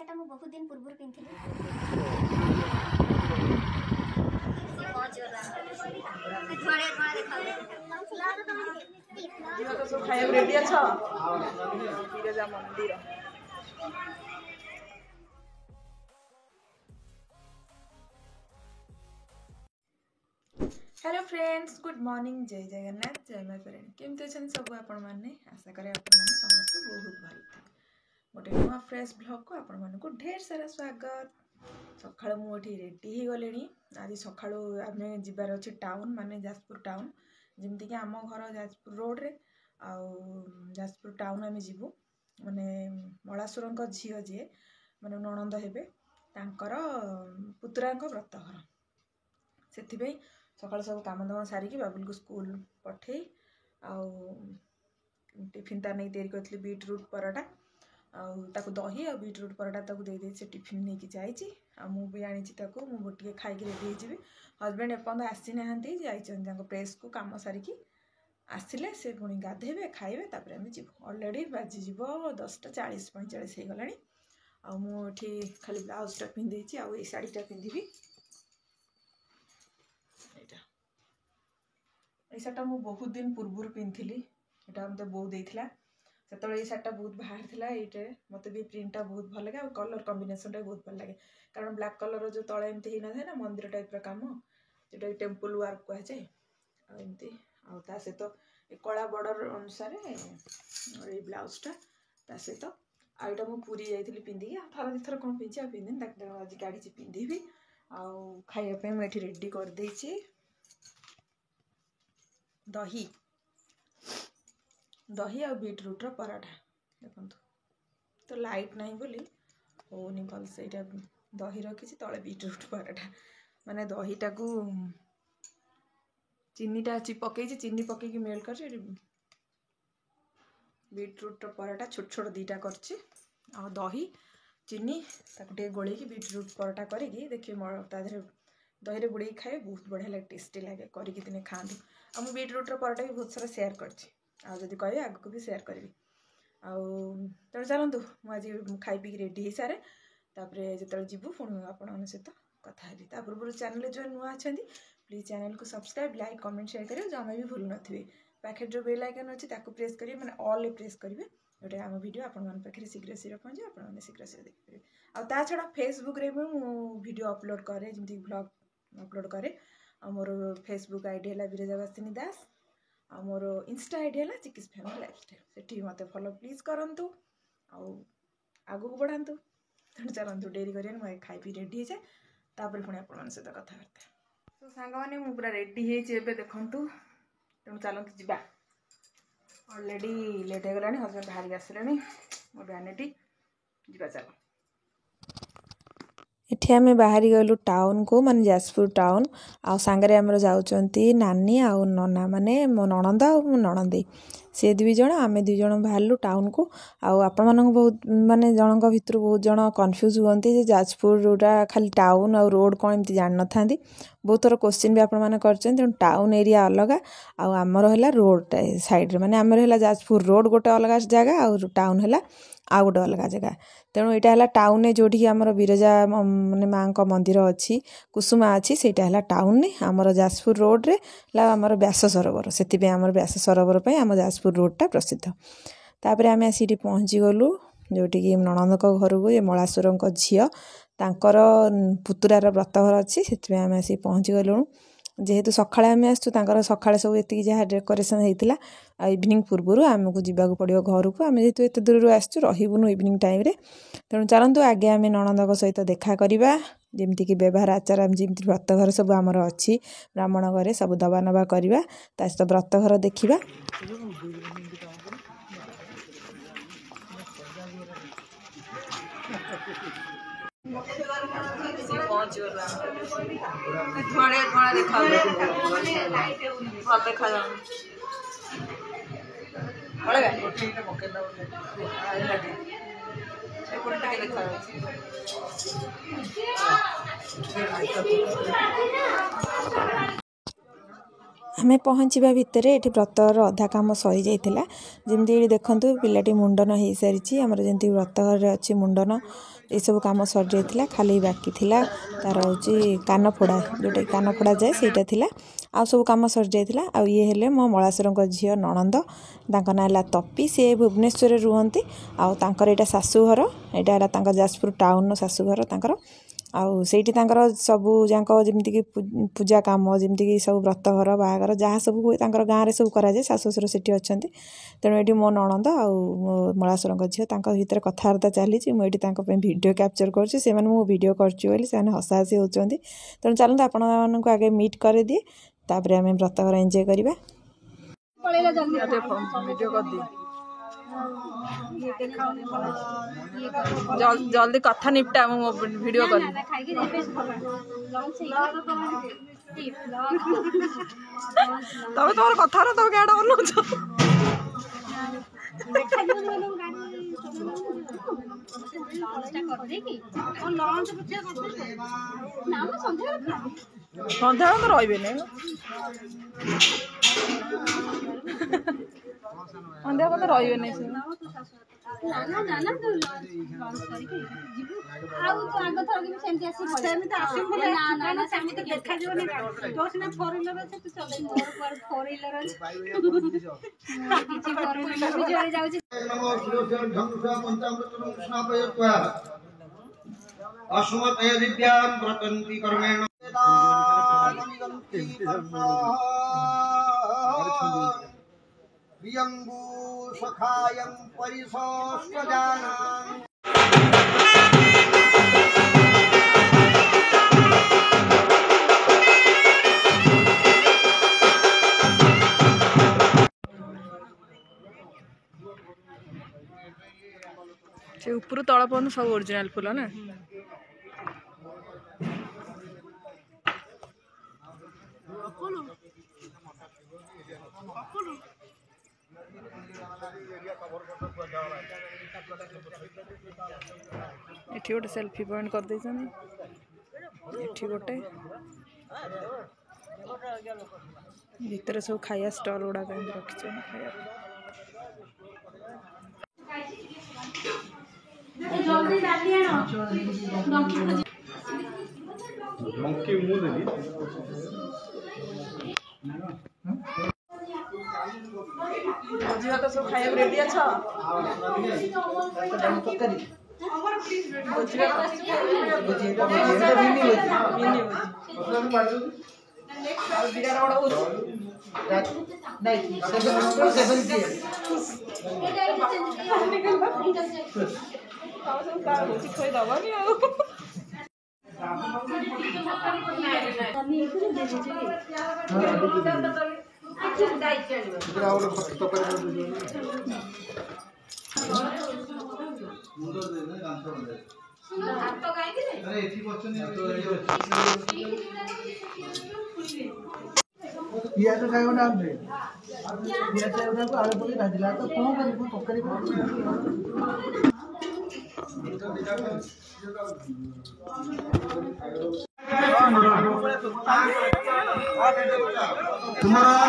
सेटा मु बहुत दिन पूर्व पिंथिली खाया रेडी अच्छा बिरजा मंदिर हेलो फ्रेंड्स गुड मॉर्निंग जय जगन्नाथ जय माँ तारिणी केमती अच्छा सब आपण मैंने आशा करें आपण मैंने समस्त बहुत भल गोटे नुआ फ्रेश ब्लॉग को आपण मानक ढेर सारा स्वागत सकाळु मुझे रेडी हो गले आज सकाळु आम जबार अच्छे टाउन माने जाजपुर टाउन जमती कि आम घर जाजपुर रोड रे जाजपुर टाउन आम जीवु माने मलासुर झील जी माने नणंद हेबे तांकर पुतुरा व्रतघर से सकाल सब कम दाम सारिकी बाबुल को स्कूल पठे टिफिन तार नहीं तैयारी करी बीटरूट पराठा आउ दही और बीटरूट पराठा दे से टिफिन नहीं जाइए मुझे आनी मुझे खाई रेडी हो हजबैंड एपर्तंत आसी ना प्रेस को कम सारिकी आसिले से पुणी गाधेबे खाइबे तापर आम जीवु अलरेडी बाजीज 10:40 45 हो गला आठी खाली ब्लाउजटा पिंधे आउ शाढ़ीटा पिंधि ये शार्टा मुझे बहुत दिन पूर्व पिंधि यहाँ मत बो देता से ये शार्टा बहुत बाहर था ये मत भी प्रिंटा बहुत भल लगे कलर कॉम्बिनेशन बहुत भल लगे कारण ब्लैक कलर जो तले एमती होना था ना मंदिर टाइप काम जोटा टेम्पल वर्क कहुए आमती आ सहित कला बॉर्डर अनुसार ये ब्लाउजटा सहित आईटा मुझे पूरी जाइली पिंधिकी थर दी थर कौन पिंधि पिंधि आज गाड़ी पिंधि खाइबा मुझे रेडी करदे दही दही आ बीटरूट पराठा देखो तो लाइट नहीं बोली होनी भल से दही रखी तले बीटरूट पराठा माने दहीटा को चीनीटा पकई चीनी पकईकी मेल कर बीटरूट पराठा छोट छोट दीटा कर दही चीनी ताकू गोल बीटरूट पराठा करी देखिए दही बुड़े खाए बहुत बढ़िया लगे टेस्टी लगे करके दिने खाँतु आ बीटरूट पराठा भी बहुत सारा सेयार करी कहे आगे भी सेयार करी तेणु चलतु मुझे खाई पी रेडी हो सारे जो जीवु पुणी आपण सहित कथा है पूर्व चैनल जो नुआ अच्छा प्लीज चैनल को सब्सक्राइब लाइक कमेंट शेयर करेंगे जमा भी भूल नथिबे पाखे जो बेल आइकन अच्छी प्रेस करेंगे मैंने ऑल प्रेस करेंगे जोटे आम वीडियो आपखे शीघ्र शीघ्र पहुँचे आपने शीघ्र शीघ्र देखिए आ छड़ा फेसबुक रे भी वीडियो अपलोड करे जमी ब्लॉग अपलोड करे मोर फेसबुक आईडी है बिरजावासिनी दास आ मोर इंस्टा आईडी है चिकिस फैमिली लाइफस्टाइल से मत फॉलो प्लीज करूँ आगू को बढ़ातु तेणु चलतु डेरी करें मुझे खाई पी रेडी हो जाए पुणी आपण सहित कथबार्ता तो सांग मैंने मुझे पूरा रेडी हो देखु तेणु चलतु जा अलरेडी लेट हो गला हजबैंड बाहर आसले मो भैनिटी जा चल एठी आम बाहरी गलु टाउन को माने जाजपुर टाउन आ सांगरे आमर जाउचंती नानी आ नना माने मो नणंद आ मो नणंदी से दुई जन आम दुई जन बाहरलु टाउन को आपण मानक बहुत माने जनक भितर बहुत जन कन्फ्यूज हुअंती जाजपुर रोडा खाली टाउन आ रोड कौन एमती जान न थांती बहुत थर क्वेश्चन भी आपण माने करछन तेणु टाउन एरिया अलग आमर है रोड साइड माने आमर है जाजपुर रोड गोटे अलग जगह आ टाउन है आ गोटे अलग जगह तेणु यहाँ है टाउन जोटी आमर बिरजा माने माँ का मंदिर अच्छी कुसुमा अच्छी से टाउन ने आमर जाजपुर रोड रे आमर व्यास सरोवर से आमर व्यास सरोवर पर आम जाजपुर रोडटा प्रसिद्ध तापर आम आसी पहुँची गलु जोटिकी नणंद घर को ये मलासुर झील तांकर पुतुरार व्रतघर अच्छी से आम आसी पहुँची गलु जेहेतु सकाଳେ आम आसु सकाଳେ सब ये जहाँ डेकोरेसन होता इवनिंग पूर्व आमको जावाक पड़ो घर को आम जेहतु एत दूर आसु रहीबुनु इवनिंग टाइम रे तेणु चलतु आगे आम नणंद सहित देखा करवा जमीक व्यवहार आचार जमी व्रतघर सब आमर अच्छी ब्राह्मण घरे सब दबा नबा करवा ता सहित व्रतघर देखा पहुँच आमे पहुँचवा भितर ये व्रतर अधा कम सरी जाइथिला जमती ये देखंतु पिलाटी मुंडन हो सारी आमर जमी व्रतघर अच्छी मुंडन ये सब कम सरी जाइथिला खाली बाकी थिला तार हूँ कान फोड़ा जोटा कान फोड़ा जाए सहीटा थिला आ सब कम सरी जाइथिला आ ये हेले मो मलासर झील नणंद तांका ना है तपी सी भुवनेश्वर रुहंती आउ तांकर एटा शाशुघर यहाँ तांकर जाजपुर टाउन शाशुघर तांकर आउ सेठी तांकर सबू जाक जमीक पूजा काम जमीक सब व्रतघर बाहागर जहाँ सब हुए गाँव में सब कराए शाशु शशुर सेठी अच्छा तेणु ये मो नणंद आउ मलासर झील भितर कथबार्ता चली मुझे वीडियो कैप्चर करुँचे वीडियो कर हसा हसी होती तेणु चलते आपण को आगे मीट कर दिए तापर आम व्रतघर एंजॉय करवा जल्दी कथा निपटा मो वीडियो कर तब तुम कथा तब क्या सन्ध्या तो रही सन्ध्या को तो रही प्रियंगु सखायं परिसोष्टजानां से ऊपर तल पर्यंत सब ओरिजिनल फूल ना एठी गोटे सेल्फी पॉइंट कर दे एठी गोटे भीतर सब खाया स्टॉल गुड़ा रखी तो सब खाया रेडी अच्छा पियाज खाइबो ना हमरे पियाज खाइबो को आलू पके भाजिला तो कोन करी तरकारी तुम्हारा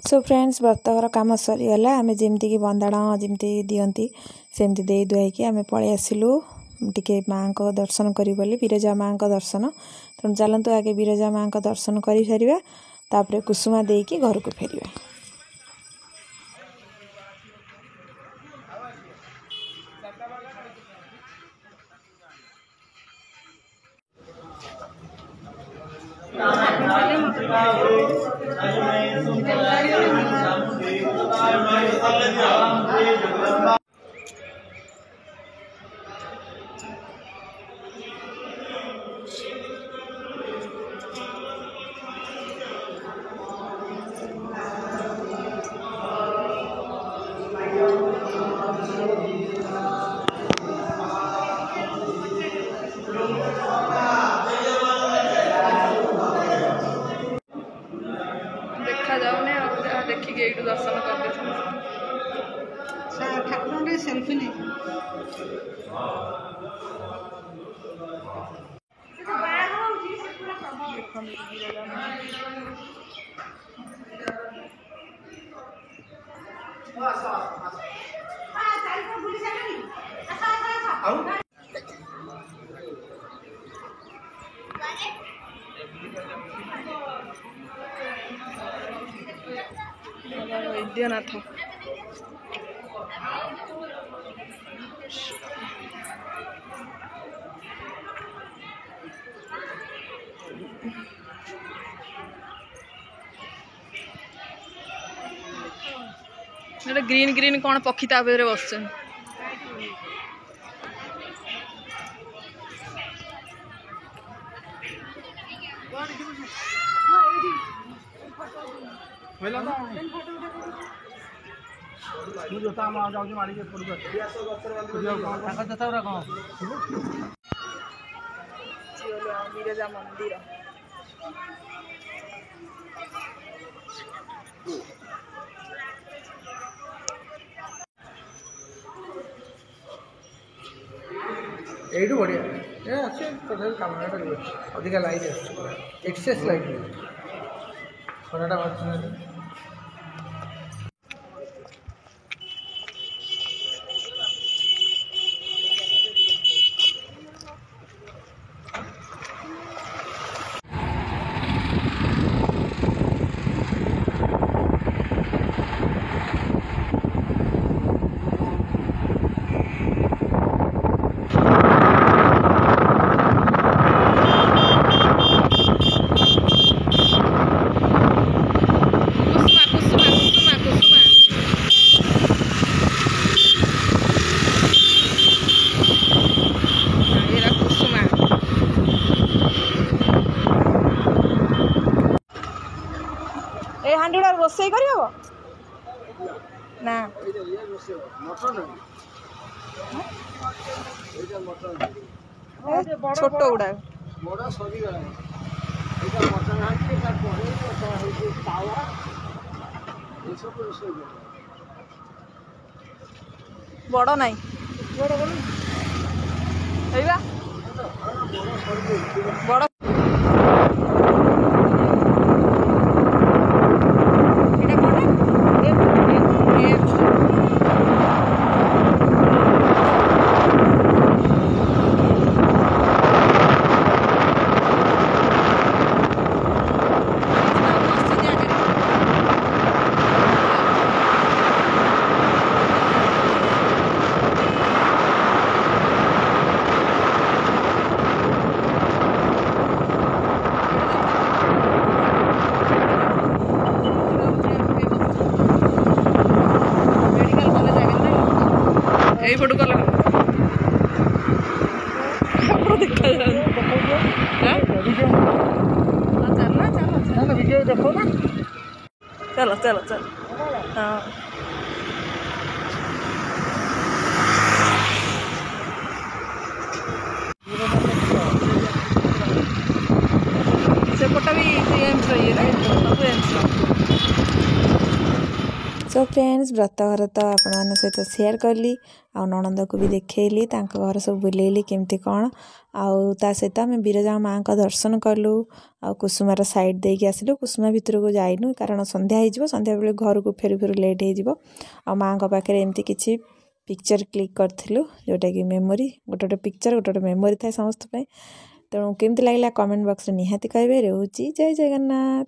सो फ्रेंड्स व्रतघर कम सरीगला आम जमीक बंदाण जमी दिखती सेमती दे दुआई आम पलि आसिलु टिके माँ को दर्शन करी बोली बिरजा माँ को दर्शन तेणु चलतु आगे बिरजा माँ को दर्शन कर सारिबा तापर कुसुमा देकी घर को फेरिबा। ଟିକେ ସେଲ୍ଫି ନେଇ ବୈଦ୍ୟନାଥ ग्रीन ग्रीन कौन पक्षी ता बेरे बस ବିରଜା ମନ୍ଦିର এইটু বড়িয়া এ আছে তথাপি কামনা করবে ଅଧିକା ଲାଇଟ୍ ଆସୁଛି ଏକ୍ସେସ୍ ଲାଇଟ୍ ଖରାଟା ବାଜୁଛି ନା ହାଣ୍ଡିଟା ରୋଷେଇ କରିହବ ନା ଛୋଟ ଗୁଡା ବଡ ନାହିଁ ବଡ এই ফটো কল देखा देखो ना चलो चलो चलो हाँ सेपटा भी एम्स रही है सब एम्स सो फ्रेंड्स व्रतघर तो आपण सहित शेयर कली आ नणंद को भी देखली घर सब बुलेली केमती कौन आउ ता सहित आम बिरजा माँ का दर्शन कलु आ कुसुमार साइड देके आसलु कुसुमा भितर को जाइनु कारण संध्या हो संध्या बेले घर को फेरू फेरू लेट हो आ माँ का पाखे एमती किसी पिक्चर क्लिक करूँ जोटा कि मेमोरी गोटे गोटे पिक्चर गोटे गोटे मेमोरी थाए समस्त तेणु केमती लगे कमेंट बॉक्स में निहाती कहे रोची जय जगन्नाथ।